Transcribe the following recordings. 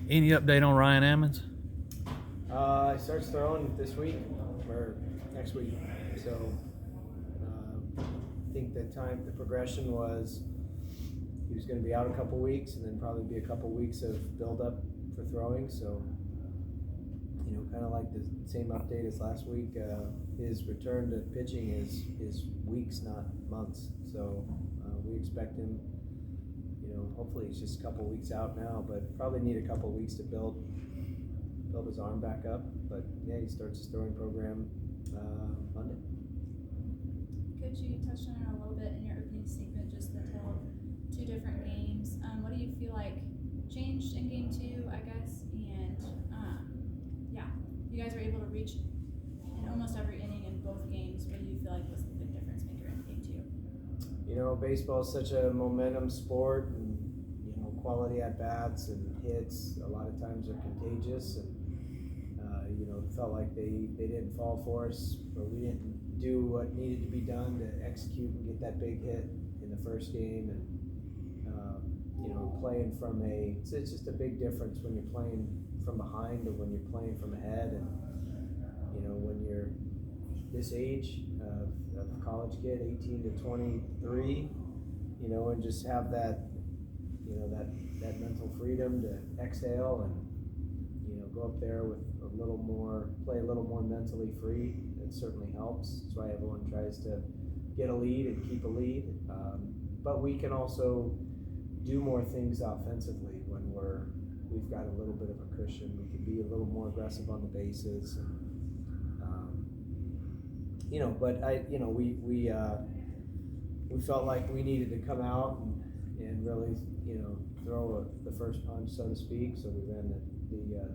Any update on Ryan Ammons? He starts throwing this week or next week. So I think the progression was he was going to be out a couple weeks and then probably be a couple weeks of build up for throwing. So, kind of like the same update as last week. His return to pitching is weeks, not months. So we expect him. Hopefully he's just a couple weeks out now, but probably need a couple weeks to build his arm back up. But yeah, he starts his throwing program Monday. Coach, you touched on it a little bit in your opening statement, just the tale of two different games. What do you feel like changed in game 2, I guess? And you guys were able to reach in almost every inning in both games. What do you feel like was the big difference maker in game 2? Baseball is such a momentum sport, and quality at bats and hits a lot of times are contagious, and felt like they didn't fall for us, or we didn't do what needed to be done to execute and get that big hit in the first game. And playing from it's just a big difference when you're playing from behind or when you're playing from ahead. And when you're this age of a college kid, 18 to 23, and just have that that mental freedom to exhale and go up there with play a little more mentally free. It certainly helps. That's why everyone tries to get a lead and keep a lead. But we can also do more things offensively when we've got a little bit of a cushion. We can be a little more aggressive on the bases. And, but we felt like we needed to come out and really throw the first punch, so to speak. So we ran the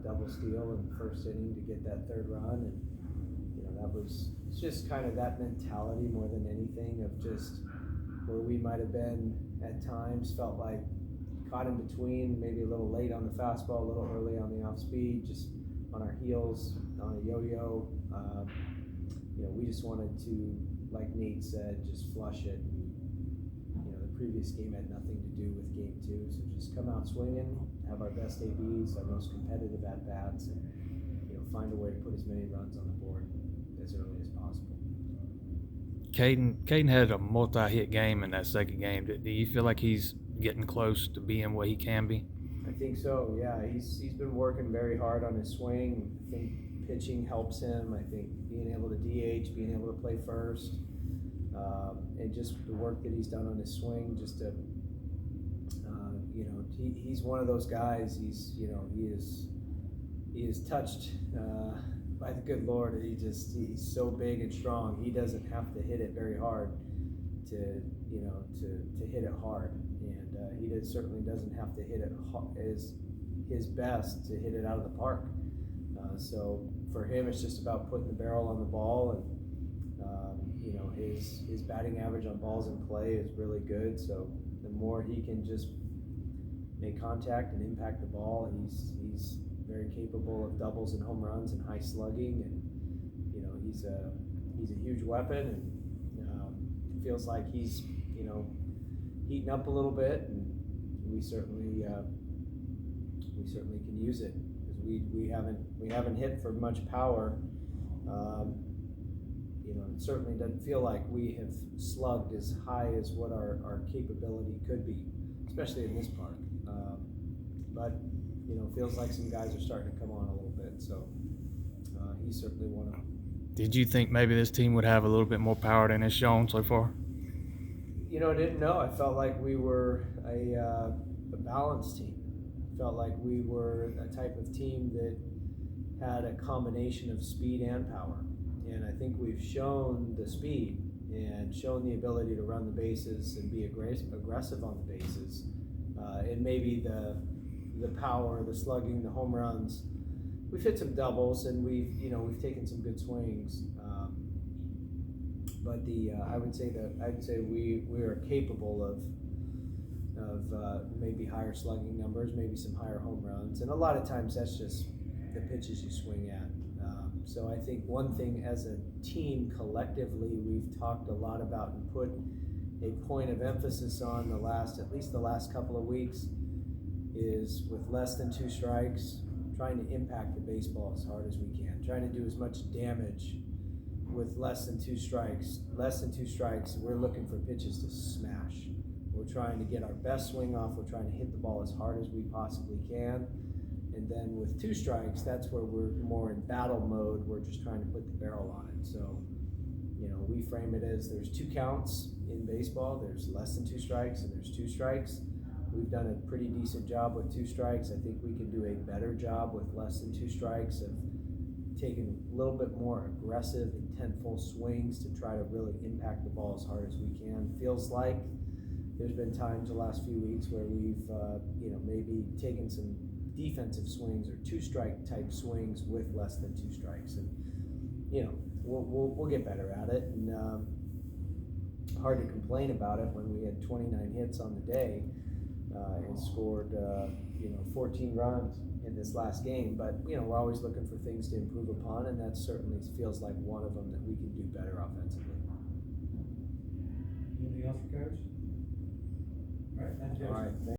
double steal in the first inning to get that third run, and it's just kind of that mentality more than anything of just where we might have been at times, felt like caught in between, maybe a little late on the fastball, a little early on the off speed, just on our heels on a yo-yo. We just wanted to, like Nate said, just flush it. The previous game had nothing to do with game 2, so just come out swinging, have our best ABs, our most competitive at bats, and find a way to put as many runs on the board as early as possible. Caden had a multi-hit game in that second game. Do you feel like he's getting close to being what he can be? I think so. Yeah, he's been working very hard on his swing. I think pitching helps him. I think being able to DH, being able to play first, and just the work that he's done on his swing, just to he's one of those guys. He is touched by the good Lord. He's so big and strong. He doesn't have to hit it very hard to hit it hard, and he certainly doesn't have to hit it as his best to hit it out of the park. So for him, it's just about putting the barrel on the ball, and his batting average on balls in play is really good. So the more he can just make contact and impact the ball, he's very capable of doubles and home runs and high slugging, and he's a huge weapon, and feels like he's heating up a little bit, and we certainly can use it, because we haven't hit for much power. It certainly doesn't feel like we have slugged as high as what our capability could be, especially in this park. But feels like some guys are starting to come on a little bit, so he's certainly one of them. Did you think maybe this team would have a little bit more power than it's shown so far? I didn't know. I felt like we were a balanced team. Felt like we were a type of team that had a combination of speed and power. And I think we've shown the speed and shown the ability to run the bases and be aggressive on the bases. And maybe the power, the slugging, the home runs. We've hit some doubles, and we've taken some good swings. But I'd say we are capable of maybe higher slugging numbers, maybe some higher home runs, and a lot of times that's just the pitches you swing at. So I think one thing as a team collectively we've talked a lot about and put a point of emphasis on at least the last couple of weeks is with less than 2 strikes, trying to impact the baseball as hard as we can, trying to do as much damage with less than 2 strikes. Less than 2 strikes, we're looking for pitches to smash. We're trying to get our best swing off. We're trying to hit the ball as hard as we possibly can. And then with 2 strikes, that's where we're more in battle mode. We're just trying to put the barrel on it. So, we frame it as there's 2 counts in baseball. There's less than 2 strikes and there's 2 strikes. We've done a pretty decent job with 2 strikes. I think we can do a better job with less than 2 strikes of taking a little bit more aggressive, intentful swings to try to really impact the ball as hard as we can. Feels like there's been times the last few weeks where we've, maybe taken some defensive swings or 2-strike type swings with less than 2 strikes, and we'll get better at it. And hard to complain about it when we had 29 hits on the day and scored 14 runs in this last game. But we're always looking for things to improve upon, and that certainly feels like one of them that we can do better offensively. Anything else for Coach? All right, thank you. All right.